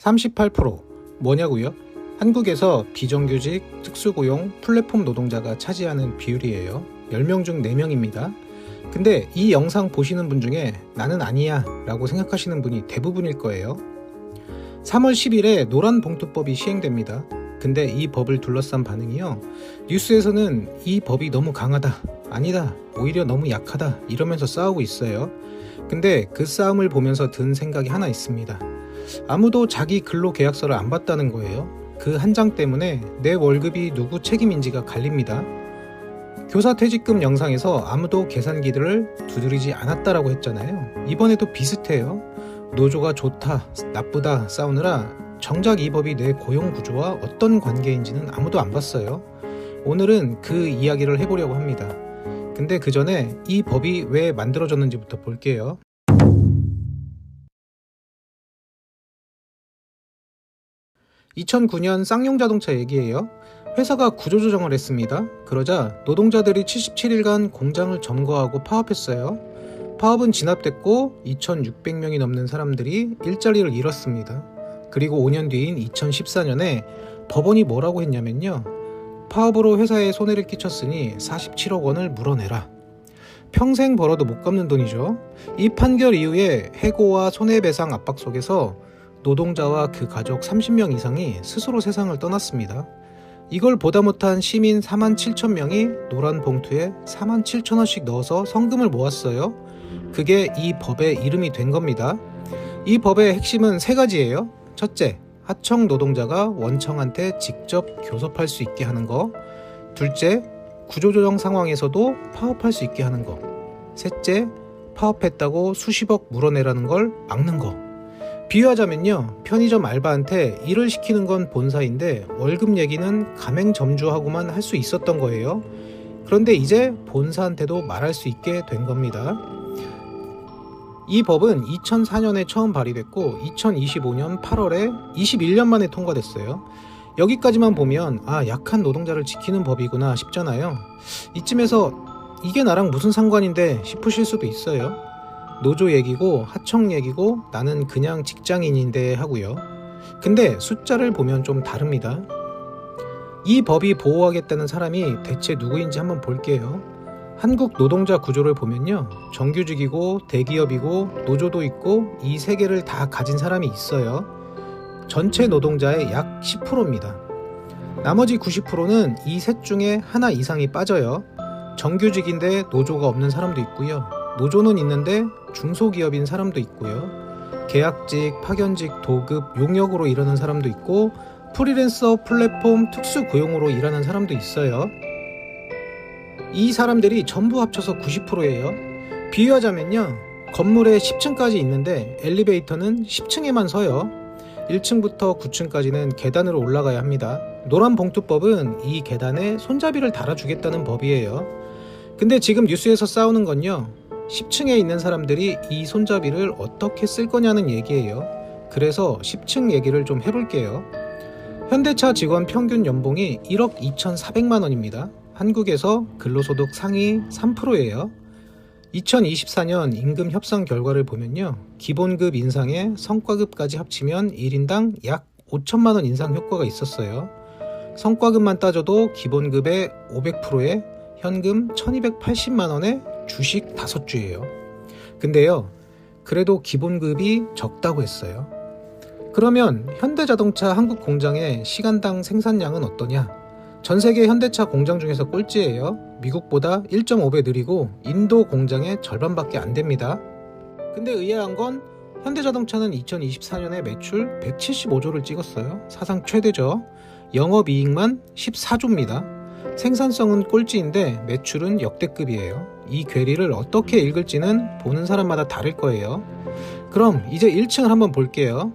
38% 뭐냐고요? 한국에서 비정규직, 특수고용, 플랫폼 노동자가 차지하는 비율이에요. 10명 중 4명입니다. 근데 이 영상 보시는 분 중에 나는 아니야 라고 생각하시는 분이 대부분일 거예요. 3월 10일에 노란봉투법이 시행됩니다. 근데 이 법을 둘러싼 반응이요, 뉴스에서는 이 법이 너무 강하다, 아니다, 오히려 너무 약하다 이러면서 싸우고 있어요. 근데 그 싸움을 보면서 든 생각이 하나 있습니다. 아무도 자기 근로계약서를 안 봤다는 거예요. 그 한 장 때문에 내 월급이 누구 책임인지가 갈립니다. 교사 퇴직금 영상에서 아무도 계산기들을 두드리지 않았다라고 했잖아요. 이번에도 비슷해요. 노조가 좋다, 나쁘다 싸우느라 정작 이 법이 내 고용 구조와 어떤 관계인지는 아무도 안 봤어요. 오늘은 그 이야기를 해보려고 합니다. 근데 그 전에 이 법이 왜 만들어졌는지부터 볼게요. (2009년) 쌍용자동차 얘기예요. 회사가 구조조정을 했습니다. 그러자 노동자들이 77일간 공장을 점거하고 파업했어요. 파업은 진압됐고 2,600명이 넘는 사람들이 일자리를 잃었습니다. 그리고 5년 뒤인 2014년에 법원이 뭐라고 했냐면요, 파업으로 회사에 손해를 끼쳤으니 47억 원을 물어내라. 평생 벌어도 못 갚는 돈이죠. 이 판결 이후에 해고와 손해배상 압박 속에서 노동자와 그 가족 30명 이상이 스스로 세상을 떠났습니다. 이걸 보다 못한 시민 47,000명이 노란 봉투에 47,000원씩 넣어서 성금을 모았어요. 그게 이 법의 이름이 된 겁니다. 이 법의 핵심은 3가지예요. 첫째, 하청 노동자가 원청한테 직접 교섭할 수 있게 하는 거. 둘째, 구조조정 상황에서도 파업할 수 있게 하는 거. 셋째, 파업했다고 수십억 물어내라는 걸 막는 거. 비유하자면요, 편의점 알바한테 일을 시키는 건 본사인데 월급 얘기는 가맹점주하고만 할 수 있었던 거예요. 그런데 이제 본사한테도 말할 수 있게 된 겁니다. 이 법은 2004년에 처음 발의됐고 2025년 8월에 21년 만에 통과됐어요. 여기까지만 보면 약한 노동자를 지키는 법이구나 싶잖아요. 이쯤에서 이게 나랑 무슨 상관인데 싶으실 수도 있어요. 노조 얘기고 하청 얘기고 나는 그냥 직장인인데 하고요. 근데 숫자를 보면 좀 다릅니다. 이 법이 보호하겠다는 사람이 대체 누구인지 한번 볼게요. 한국 노동자 구조를 보면요, 정규직이고 대기업이고 노조도 있고 이 3개를 다 가진 사람이 있어요. 전체 노동자의 약 10%입니다. 나머지 90%는 이 셋 중에 하나 이상이 빠져요. 정규직인데 노조가 없는 사람도 있고요. 노조는 있는데 중소기업인 사람도 있고요. 계약직, 파견직, 도급, 용역으로 일하는 사람도 있고 프리랜서, 플랫폼, 특수고용으로 일하는 사람도 있어요. 이 사람들이 전부 합쳐서 90%예요. 비유하자면요, 건물에 10층까지 있는데 엘리베이터는 10층에만 서요. 1층부터 9층까지는 계단으로 올라가야 합니다. 노란봉투법은 이 계단에 손잡이를 달아주겠다는 법이에요. 근데 지금 뉴스에서 싸우는 건요, 10층에 있는 사람들이 이 손잡이를 어떻게 쓸 거냐는 얘기예요. 그래서 10층 얘기를 좀 해볼게요. 현대차 직원 평균 연봉이 1억 2,400만 원입니다. 한국에서 근로소득 상위 3%예요. 2024년 임금 협상 결과를 보면요, 기본급 인상에 성과급까지 합치면 1인당 약 5천만 원 인상 효과가 있었어요. 성과급만 따져도 기본급의 500%에 현금 1,280만 원에 주식 5주예요. 근데요, 그래도 기본급이 적다고 했어요. 그러면 현대자동차 한국 공장의 시간당 생산량은 어떠냐? 전세계 현대차 공장 중에서 꼴찌예요. 미국보다 1.5배 느리고 인도 공장의 절반밖에 안 됩니다. 근데 의아한 건 현대자동차는 2024년에 매출 175조를 찍었어요. 사상 최대죠. 영업이익만 14조입니다. 생산성은 꼴찌인데 매출은 역대급이에요. 이 괴리를 어떻게 읽을지는 보는 사람마다 다를 거예요. 그럼 이제 1층을 한번 볼게요.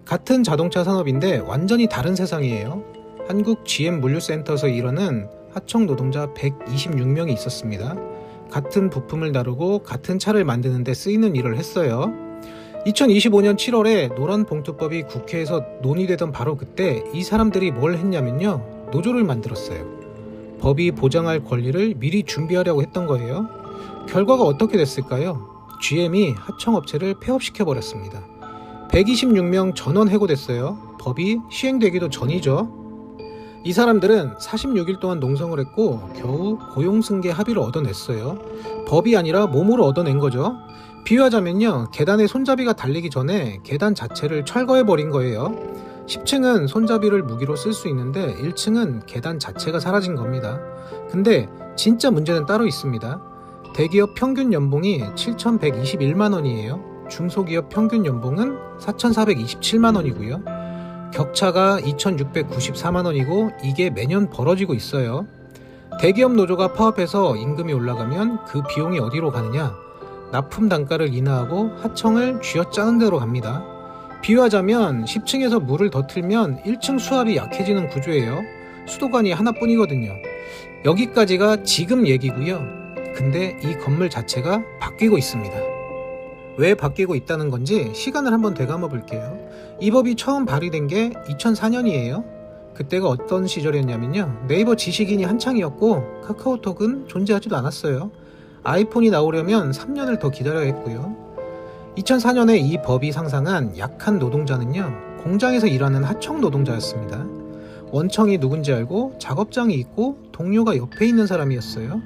같은 자동차 산업인데 완전히 다른 세상이에요. 한국 GM 물류센터에서 일하는 하청 노동자 126명이 있었습니다. 같은 부품을 다루고 같은 차를 만드는 데 쓰이는 일을 했어요. 2025년 7월에 노란봉투법이 국회에서 논의되던 바로 그때 이 사람들이 뭘 했냐면요, 노조를 만들었어요. 법이 보장할 권리를 미리 준비하려고 했던 거예요. 결과가 어떻게 됐을까요? GM이 하청업체를 폐업시켜버렸습니다. 126명 전원 해고됐어요. 법이 시행되기도 전이죠. 이 사람들은 46일 동안 농성을 했고 겨우 고용승계 합의를 얻어냈어요. 법이 아니라 몸으로 얻어낸 거죠. 비유하자면요, 계단에 손잡이가 달리기 전에 계단 자체를 철거해버린 거예요. 10층은 손잡이를 무기로 쓸 수 있는데 1층은 계단 자체가 사라진 겁니다. 근데 진짜 문제는 따로 있습니다. 대기업 평균 연봉이 7,121만 원이에요. 중소기업 평균 연봉은 4,427만 원이고요. 격차가 2,694만 원이고 이게 매년 벌어지고 있어요. 대기업 노조가 파업해서 임금이 올라가면 그 비용이 어디로 가느냐? 납품 단가를 인하하고 하청을 쥐어짜는 대로 갑니다. 비유하자면 10층에서 물을 더 틀면 1층 수압이 약해지는 구조예요. 수도관이 하나뿐이거든요. 여기까지가 지금 얘기고요. 근데 이 건물 자체가 바뀌고 있습니다. 왜 바뀌고 있다는 건지 시간을 한번 되감아 볼게요. 이 법이 처음 발의된 게 2004년이에요. 그때가 어떤 시절이었냐면요, 네이버 지식인이 한창이었고 카카오톡은 존재하지도 않았어요. 아이폰이 나오려면 3년을 더 기다려야 했고요. 2004년에 이 법이 상상한 약한 노동자는요, 공장에서 일하는 하청 노동자였습니다. 원청이 누군지 알고 작업장이 있고 동료가 옆에 있는 사람이었어요.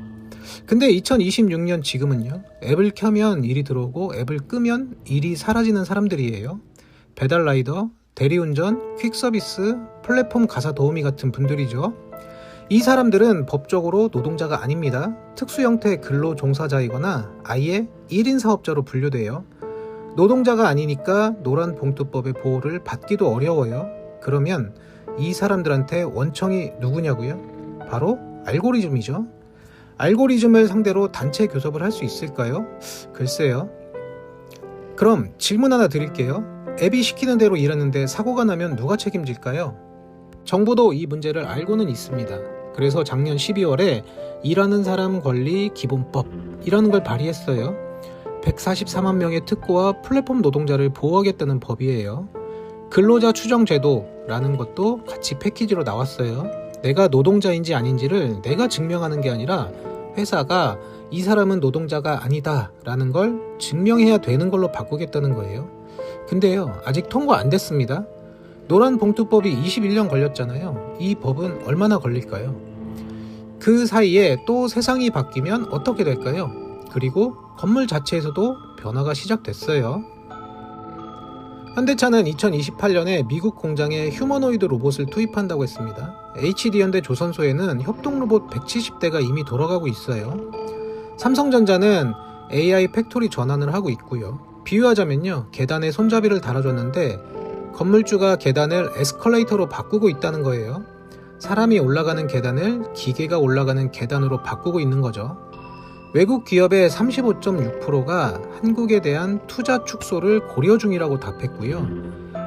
근데 2026년 지금은요, 앱을 켜면 일이 들어오고 앱을 끄면 일이 사라지는 사람들이에요. 배달라이더, 대리운전, 퀵서비스, 플랫폼 가사 도우미 같은 분들이죠. 이 사람들은 법적으로 노동자가 아닙니다. 특수 형태의 근로 종사자이거나 아예 1인 사업자로 분류돼요. 노동자가 아니니까 노란봉투법의 보호를 받기도 어려워요. 그러면 이 사람들한테 원청이 누구냐고요? 바로 알고리즘이죠. 알고리즘을 상대로 단체 교섭을 할 수 있을까요? 글쎄요. 그럼 질문 하나 드릴게요. 앱이 시키는 대로 일하는데 사고가 나면 누가 책임질까요? 정부도 이 문제를 알고는 있습니다. 그래서 작년 12월에 일하는 사람 권리 기본법이라는 걸 발의했어요. 144만 명의 특고와 플랫폼 노동자를 보호하겠다는 법이에요. 근로자 추정 제도라는 것도 같이 패키지로 나왔어요. 내가 노동자인지 아닌지를 내가 증명하는 게 아니라 회사가 이 사람은 노동자가 아니다 라는 걸 증명해야 되는 걸로 바꾸겠다는 거예요. 근데요, 아직 통과 안 됐습니다. 노란봉투법이 21년 걸렸잖아요. 이 법은 얼마나 걸릴까요? 그 사이에 또 세상이 바뀌면 어떻게 될까요? 그리고 건물 자체에서도 변화가 시작됐어요. 현대차는 2028년에 미국 공장에 휴머노이드 로봇을 투입한다고 했습니다. HD현대 조선소에는 협동 로봇 170대가 이미 돌아가고 있어요. 삼성전자는 AI 팩토리 전환을 하고 있고요. 비유하자면요, 계단에 손잡이를 달아줬는데 건물주가 계단을 에스컬레이터로 바꾸고 있다는 거예요. 사람이 올라가는 계단을 기계가 올라가는 계단으로 바꾸고 있는 거죠. 외국 기업의 35.6%가 한국에 대한 투자 축소를 고려 중이라고 답했고요.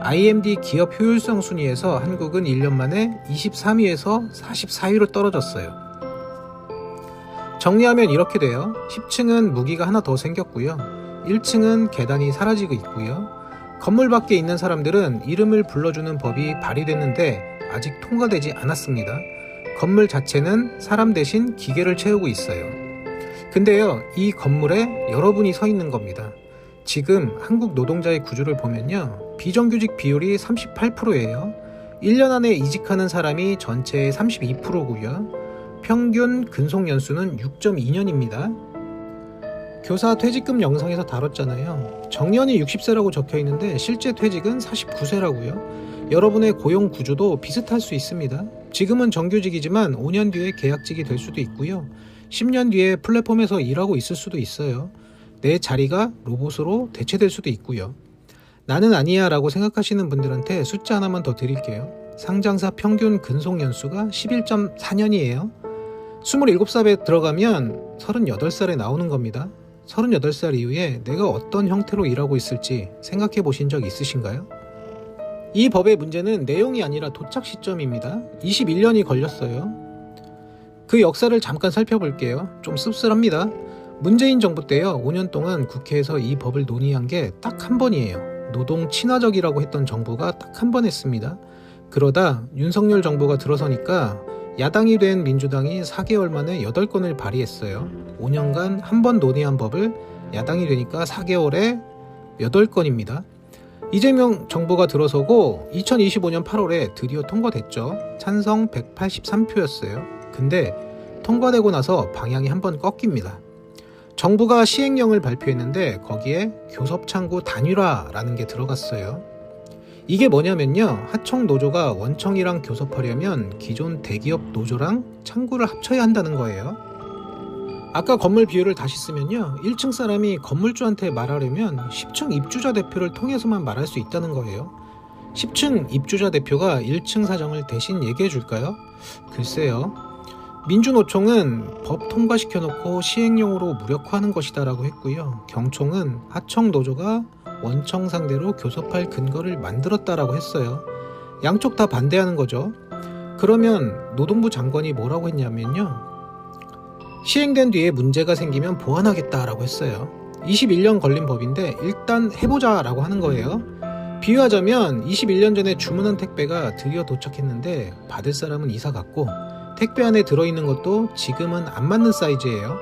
IMD 기업 효율성 순위에서 한국은 1년 만에 23위에서 44위로 떨어졌어요. 정리하면 이렇게 돼요. 10층은 무기가 하나 더 생겼고요. 1층은 계단이 사라지고 있고요. 건물 밖에 있는 사람들은 이름을 불러주는 법이 발의됐는데 아직 통과되지 않았습니다. 건물 자체는 사람 대신 기계를 채우고 있어요. 근데요, 이 건물에 여러분이 서 있는 겁니다. 지금 한국 노동자의 구조를 보면요, 비정규직 비율이 38%예요. 1년 안에 이직하는 사람이 전체의 32%고요. 평균 근속 연수는 6.2년입니다. 교사 퇴직금 영상에서 다뤘잖아요. 정년이 60세라고 적혀있는데 실제 퇴직은 49세라고요. 여러분의 고용 구조도 비슷할 수 있습니다. 지금은 정규직이지만 5년 뒤에 계약직이 될 수도 있고요. 10년 뒤에 플랫폼에서 일하고 있을 수도 있어요. 내 자리가 로봇으로 대체될 수도 있고요. 나는 아니야 라고 생각하시는 분들한테 숫자 하나만 더 드릴게요. 상장사 평균 근속 연수가 11.4년이에요. 27살에 들어가면 38살에 나오는 겁니다. 38살 이후에 내가 어떤 형태로 일하고 있을지 생각해 보신 적 있으신가요? 이 법의 문제는 내용이 아니라 도착 시점입니다. 21년이 걸렸어요. 그 역사를 잠깐 살펴볼게요. 좀 씁쓸합니다. 문재인 정부 때요, 5년 동안 국회에서 이 법을 논의한 게 딱 한 번이에요. 노동 친화적이라고 했던 정부가 딱 한 번 했습니다. 그러다 윤석열 정부가 들어서니까 야당이 된 민주당이 4개월 만에 8건을 발의했어요. 5년간 한 번 논의한 법을 야당이 되니까 4개월에 8건입니다. 이재명 정부가 들어서고 2025년 8월에 드디어 통과됐죠. 찬성 183표였어요. 근데 통과되고 나서 방향이 한번 꺾입니다. 정부가 시행령을 발표했는데 거기에 교섭창구 단일화라는 게 들어갔어요. 이게 뭐냐면요, 하청 노조가 원청이랑 교섭하려면 기존 대기업 노조랑 창구를 합쳐야 한다는 거예요. 아까 건물 비유를 다시 쓰면요, 1층 사람이 건물주한테 말하려면 10층 입주자 대표를 통해서만 말할 수 있다는 거예요. 10층 입주자 대표가 1층 사정을 대신 얘기해 줄까요? 글쎄요. 민주노총은 법 통과시켜놓고 시행령으로 무력화하는 것이다 라고 했고요. 경총은 하청 노조가 원청 상대로 교섭할 근거를 만들었다라고 했어요. 양쪽 다 반대하는 거죠. 그러면 노동부 장관이 뭐라고 했냐면요, 시행된 뒤에 문제가 생기면 보완하겠다라고 했어요. 21년 걸린 법인데 일단 해보자라고 하는 거예요. 비유하자면 21년 전에 주문한 택배가 드디어 도착했는데 받을 사람은 이사 갔고 택배 안에 들어있는 것도 지금은 안 맞는 사이즈예요.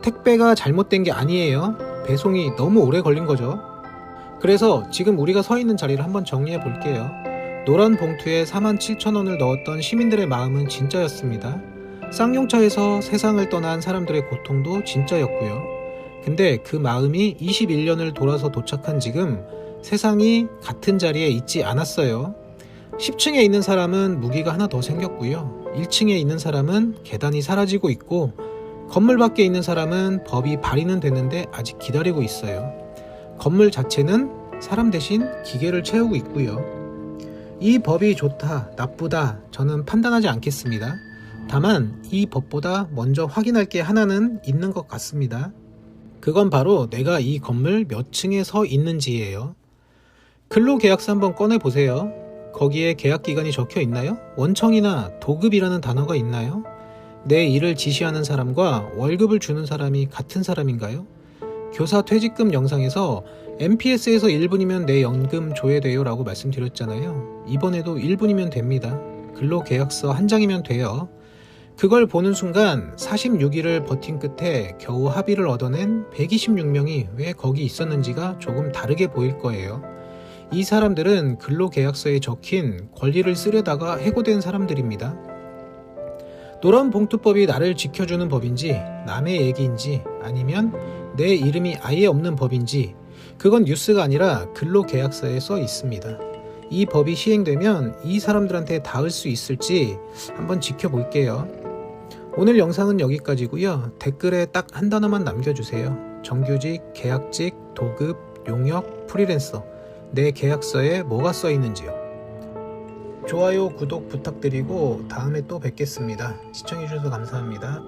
택배가 잘못된 게 아니에요. 배송이 너무 오래 걸린 거죠. 그래서 지금 우리가 서 있는 자리를 한번 정리해 볼게요. 노란 봉투에 47,000원을 넣었던 시민들의 마음은 진짜였습니다. 쌍용차에서 세상을 떠난 사람들의 고통도 진짜였고요. 근데 그 마음이 21년을 돌아서 도착한 지금 세상이 같은 자리에 있지 않았어요. 10층에 있는 사람은 무기가 하나 더 생겼고요. 1층에 있는 사람은 계단이 사라지고 있고 건물 밖에 있는 사람은 법이 발의는 됐는데 아직 기다리고 있어요. 건물 자체는 사람 대신 기계를 채우고 있고요. 이 법이 좋다, 나쁘다 저는 판단하지 않겠습니다. 다만 이 법보다 먼저 확인할 게 하나는 있는 것 같습니다. 그건 바로 내가 이 건물 몇 층에 서 있는지예요. 근로계약서 한번 꺼내보세요. 거기에 계약기간이 적혀 있나요? 원청이나 도급이라는 단어가 있나요? 내 일을 지시하는 사람과 월급을 주는 사람이 같은 사람인가요? 교사 퇴직금 영상에서 MPS에서 1분이면 내 연금 조회돼요 라고 말씀드렸잖아요. 이번에도 1분이면 됩니다. 근로계약서 한 장이면 돼요. 그걸 보는 순간 46일을 버틴 끝에 겨우 합의를 얻어낸 126명이 왜 거기 있었는지가 조금 다르게 보일 거예요. 이 사람들은 근로계약서에 적힌 권리를 쓰려다가 해고된 사람들입니다. 노란 봉투법이 나를 지켜주는 법인지 남의 얘기인지 아니면 내 이름이 아예 없는 법인지 그건 뉴스가 아니라 근로계약서에 써 있습니다. 이 법이 시행되면 이 사람들한테 닿을 수 있을지 한번 지켜볼게요. 오늘 영상은 여기까지고요. 댓글에 딱 한 단어만 남겨주세요. 정규직, 계약직, 도급, 용역, 프리랜서 내 계약서에 뭐가 써 있는지요. 좋아요, 구독 부탁드리고 다음에 또 뵙겠습니다. 시청해주셔서 감사합니다.